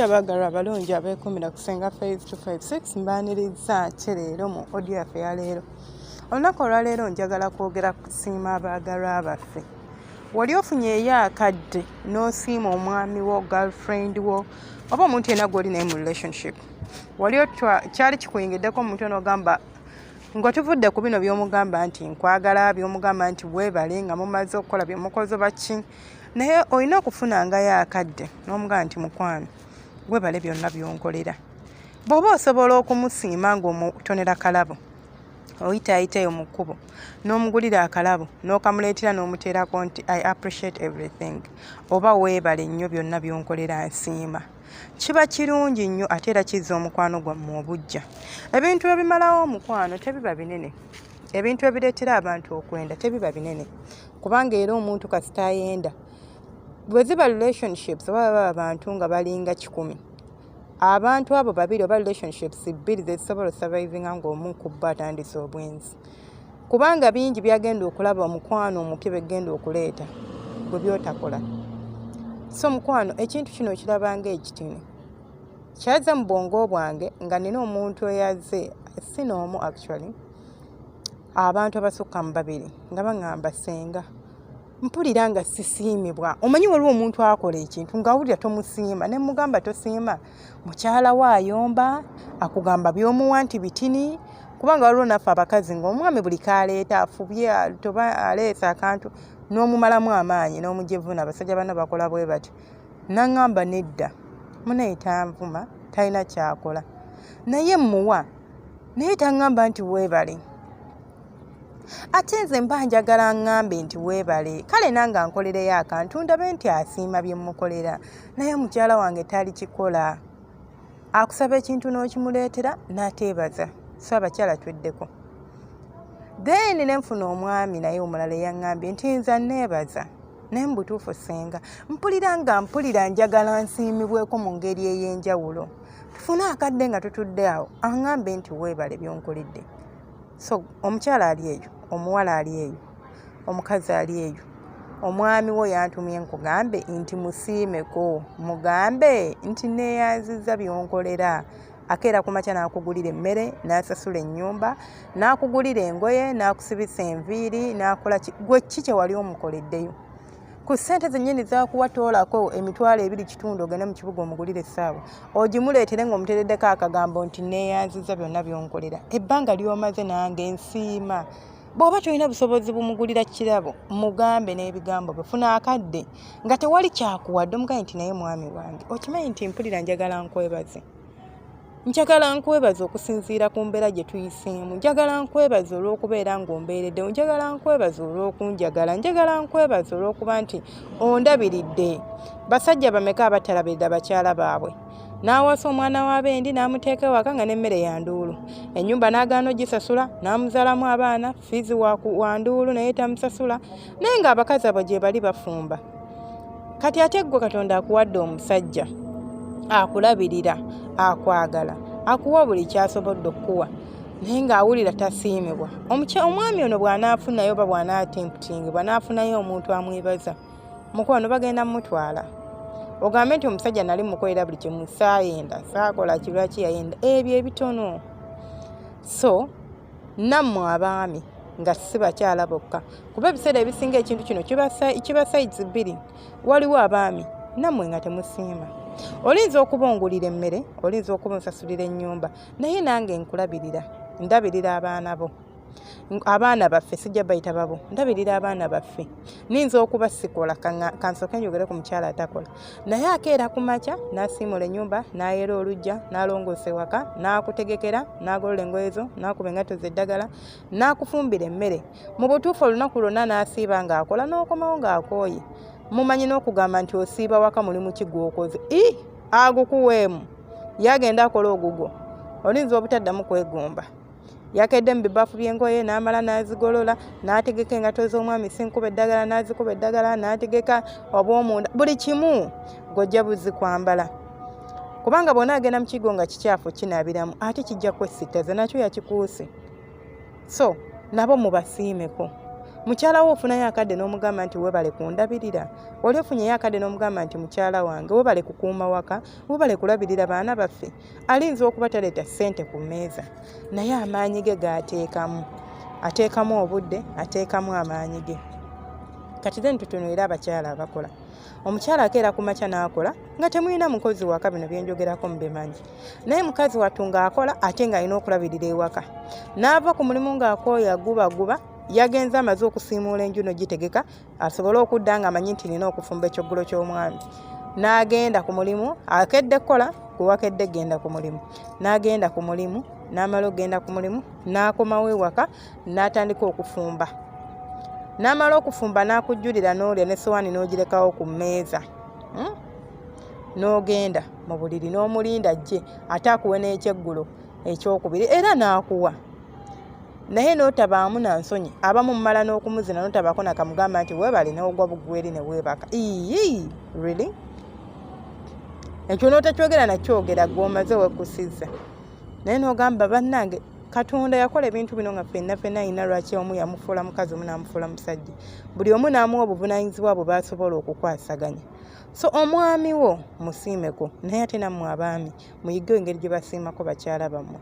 Bakyabagala abalungi abeekumira kusenga Phase 256 mbaaniriza leero mu audio yaffe ya leero. Olunaku olwaleero njagala kwogera ku kusiima abaagalwa baffe. Wali ofunyeeyo akadde n'osiima omwami wo, girlfriend wo, oba omuntu yenna gw'oli naye mu relationship. Wali kyali kikuyingiddeko omuntu n'ogamba nga tuvudde ku bino by'omugamba nti nkwagala, by'omugamba nti weebale nga mumaze okukola bye mukoze baki. Naye olina okufunangayo akadde n'omugamba nti mukwano weebale byonna by'onkolera. Bw'oba osobola okumusiima ng'omutonera kalabo, oyitaayitayo mu kkubo n'omugulira akalabo n'okamuleetera n'omuteerako nti I appreciate everything, oba weebale nnyo byonna by'onkolera nsiima. Kiba kirungi nnyo ate era kizza omukwano gwammwe obujja. Ebintu ebimalawo omukwano tebiba binene. Ebintu ebireetera abantu okwenda tebiba binene. Kubanga era omuntu kasita ayenda, bwe ziba relationships oba baba abantu nga balinga 100, abantu abo babiri oba relationships bbiri zezisobola survivinga ng'omu ku bo atandise obwenzi. Kubanga bingi byagenda okulaba omukwano omupya begenda okuleeta bwe byotakola. So mukwano ekintu kino kirabanga ekitini. Kyaza mu bwongo bwange nga nina omuntu eyazze si n'omu actually, abantu abasukka mu babiri nga baŋŋamba senga mpulira nga sisiimibwa. Omanyi waliwo omuntu akola ekintu ng'awulira tomusiima, ne mugamba tosiima, mukyala we ayomba, akugamba by'omuwa nti bitini. Kubanga waliwo naffe abakazi ng'omwami buli kaleeta afubye toba aleese akantu n'omumalamu amaanyi n'omugyevuuna. Abasajja bano bakola bwe bati. N'aŋŋamba nedda, munaye tanvuma, talina kyakola. Naye mmuwa, naye taŋŋamba nti weebale. Ate nze mba njagala ŋŋambe nti weebale, kale nange ankolereyo akantu ndabe nti asiima bye mmukolera. Naye mukyala wange tali kikola. Akusaba ekintu n'okimuleetera n'ateebaza. So abakyala tweddeko. Then ne nfuna omwami naye omulala eyaŋŋambye nti nza neebaza. Naye mu butuufu senga mpulira njagala nsiimibweko mu ngeri ey'enjawulo. Tufune akadde nga tutudde awo aŋŋambe nti weebale by'onkoledde. So omukyala ali eyo, omuwala ali eyo, omukazi ali eyo, omwami wo yantumye nkugambe nti musiimeko, mugambe nti neeyanzizza by'onkolera. Akeera ku makya n'akugulira emmere, n'asasula ennyumba, n'akugulira engoye, n'akusibisa enviiri, n'akola gwe ki kye wali omukoleddeyo. Ku ssente zennyini z'akuwa toolako emitwalo 2.5 ogende mu kibuga omugulire essaawa, ogimuleetere ng'omuteereddeko akagambo nti neeyanzizza byonna by'onkolera. Ebbanga ly'omaze nange nsiima. Bw'oba tolina busobozi bumugulira kirabo, mugambe n'ebigambo bye. Funa akadde nga tewali kyakuwadde, omugaye nti naye mwami wange okimanyi nti mpulira njagala nkwebaze. Njagala nkwebaza okusinziira ku mbeera gye tuyiseemu. Njagala nkwebaza olw'okubeera ng'ombeereddewo. Njagala nkwebaza olw'okunjagala. Njagala nkwebaza olw'okuba nti ondabiridde. Basajja bameka abatalabirira bakyala baabwe? N'awasa omwana w'abendi n'amuteeka ewaka nga n'emmere ya nduulu. Ennyumba n'agaana ogisasula, n'amuzaalamu abaana, fiizi wa nduulu naye tamusasula. Naye ng'abakazi abo gye bali bafumba. Kati ate ggwe Katonda akuwadde omusajja akulabirira, akwagala, akuwa buli kyasobodde okuwa, naye ng'awulira tasiimibwa. Omwami ono bw'anaafunayo oba bw'anaatemputingibwa n'afunayo omuntu amwebaza, mukwano bagenda mutwala. Ogambe nti omusajja nali mukolera buli kimu, saayenda, saakola kibaki yayenda. Ebyo ebitono. So nammwe abaami nga si bakyala bokka, kuba ebiseera ebisinga ekintu kino kiba sides bbiri. Waliwo abaami nammwe nga temusiima. Olinza okuba ongulira emmere, olinza okuba onsasulira ennyumba, naye nange nkulabirira, ndabirira abaana bo. Abaana baffe sijja bayita babo, ndabirira abaana baffe. Ninza okuba sikola kansooke njogere ku mukyala atakola. Naye akeera ku makya n'asiimula ennyumba, n'ayera oluggya, n'alongoosa ewaka, n'akutegekera, n'agolola engoye zo, n'akuba engatto z'eddagala, n'akufumbira emmere. Mu butuufu olunaku lwonna n'asiiba ng'akola n'okomawo ng'akooye. Mumanyi n'okugamba nti osiiba waka mulimu ki gw'okoze. Agukuweemu. Yagenda akola ogugwo. Olinza obutaddamu kwegomba. Yakedde mu bibaafu by'engoye n'amala n'azigolola, n'ategeka engatto z'omwami sinkuba eddagala, n'azikuba eddagala, n'ategeka obw'omunda. Buli kimu gojja buzi kwambala. Kubanga bw'ona agenda mu kigo nga kikyafu kinaabiramu, ate kijja kwesittaza nakyo yakikuuse. So nabo mubasiimeko. mukyala wo ofunayo akadde n'omugamba nti webale kundabirira, oli ofunyeyo akadde n'omugamba nti mukyala wange webale kukuuma waka, webale kulabirira baana baffe. Alinza okuba taleeta ssente ku mmeeza naye amaanyi ge g'ateekamu, ateekamu obudde, ateekamu amaanyi ge. Kati then tutunuulira abakyala abakola. Omukyala akeera ku makya n'akola nga temulina mukozi waka, bino bye njogerako mubimanyi. Naye mukazi wattu ng'akola ate ng'alina okulabirira ewaka. N'ava ku mulimu ng'akooye agubaguba, yagenze amaze okusiimuula enju n'ogitegeka asobole okudda ng'amanyi nti nina okufumba ekyoggulo ky'omwami. N'agenda ku mulimu, akedde kukola kuwakedde genda ku mulimu. N'agenda ku mulimu, n'amala okgenda ku mulimu, n'akomawo ewaka n'atandika okufumba. N'amala okufumba n'akujjulira n'olya n'essowaani n'ogirekawo ku mmeeza. N'ogenda mu buliri n'omulinda ajje ate akuwe n'ekyeggulo ekyokubiri era n'akuwa. Naye n'otabaamu na nsonyi, abamu mmala n'okumuzina n'otabaako nakamugamba nti weebale n'ogwa buggweri ne weebaka. Really? Ekyo n'otakyogera nakyogera gw'omaze wekkusizza. Naye n'ogamba bannange Katonda yakola ebintu bino nga ffenna alina lwaki omu yamufuula mukazi omu n'amufuula musajja. Buli omu n'amuwa obuvunaanyizibwa bwe basobola okukwasaganya. So omwami wo musiimeko, naye ate nammwe abaami muyige engeri gye basiimako bakyala bammwe.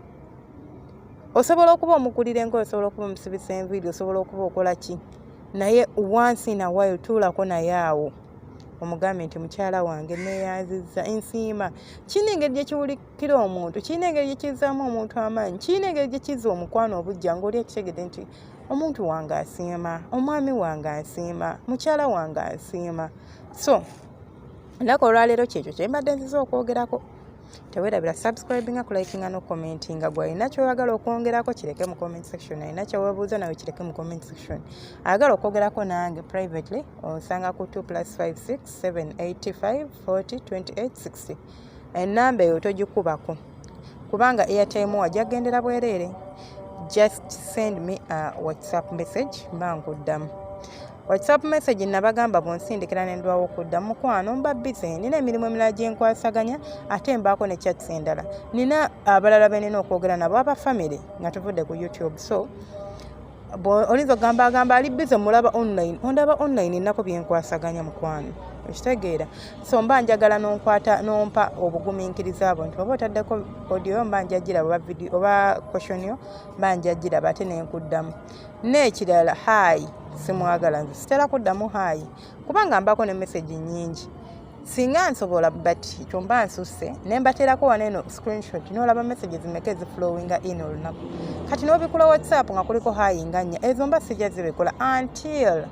Osobola okuba omukulira engoye, osobola okuba omusibisa enviiri, osobola okuba okola ki, naye once in a while tuulako naye awo omugambe nti mukyala wange neeyanzizza ensiima. Kirina engeri gye kiwulikira omuntu, kirina engeri gye kizzaamu omuntu amaanyi, kirina engeri gye kizza omukwano obujja ng'oli ekitegedde nti omuntu wange asiima, omwami wange asiima, mukyala wange asiima. So ennaku olwaleero kyekyo kye mbadde nziza okwogerako. Teweerabira subscribinga, kulikinga n'okomentinga. Gw'alina ky'oyagala okwongerako kireke mu comment section. Alina ky'oweebuuza nawe kireke mu comment section. Ayagala okwogerako nange privately osanga ku 2+56 785 40 28 60. Ennamba eyo togikubako kubanga airtime wajjagendera bwereere. Just send me a WhatsApp message mba nkuddamu. WhatsApp message nabagamba bonsindikira n'endwawo okudda mukwano mba busy, nina emirimu emirala gye nkwasaganya ate mbaako ne chats endala. Nina abalala be nina okwogera nabo aba family nga tuvudde ku YouTube. So olinza ogamba ali busy mulaba online, ondaba online nnako bye nkwasaganya mukwano, okitegeera. So mba njagala n'ompa obugumiikiriza abo nti oba otaddeko audio mba njagiraba oba video oba question mba njagiraba ate ne nkuddamu. N'ekirala hi simwagala nze sitera kuddamu hayi kubanga mbaako ne message nnyingi. Singa nsobola but kyomba nsusse ne mbateerako wano eno screenshot n'olaba messages zimeka eziflowinga in olunaku. Kati n'obikula WhatsApp nga kuliko hayi nga nnya ezo mba sijja zibikola until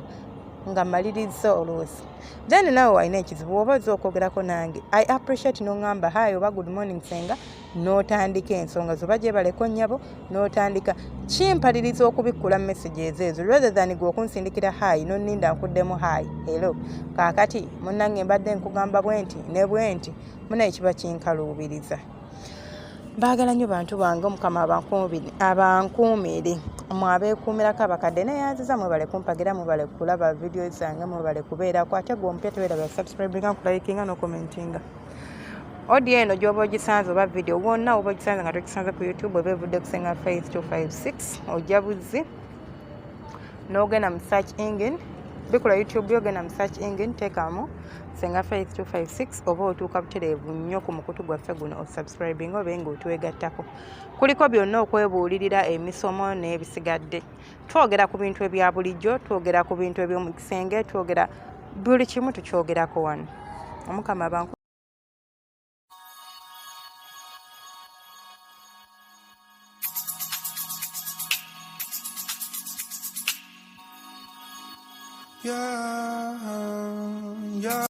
nga maliriza oluusi. Then nawe walina ekizibu oba ozza okwogerako nange I appreciate n'oŋŋamba hayi oba good morning senga n'otandika ensonga zoba gyebaleko nnyabo n'otandika. Kimpaliriza okubikkula messages ezo rather than gwe okunsindikira hayi n'onninda nkuddemu hayi hello kaakati munnange mbadde nkugamba bwenti ne bwenti munaye kiba kinkaluubiriza. Baagala nnyo bantu bange Omukama abankuumire mmwe abeekuumirako abakadde neeyanziza mwebale kumpagira mwebale kulaba video zange mwebale kubeerako ate gwe omupya teweerabira subscribinga kulikinga n'okomentinga. Audio eno gy'oba ogisanze oba video wonna oba ogisanze nga togisanze ku YouTube oba evudde kusenga Faith 256 ojja buzzi n'ogenda mu search engine bikula YouTube yogenda mu search engine teekamu Senga Faith 256 oba otuuka butereevu nnyo ku mukutu gwaffe guno osubscribing obe ng'otwegattako. Kuliko byonna okwebuulirira emisomo n'ebisigadde. Twogera ku bintu ebya bulijjo, twogera ku bintu eby'omu kisenge, twogera buli kimu tukyogerako wano. Omukama abantu yeah.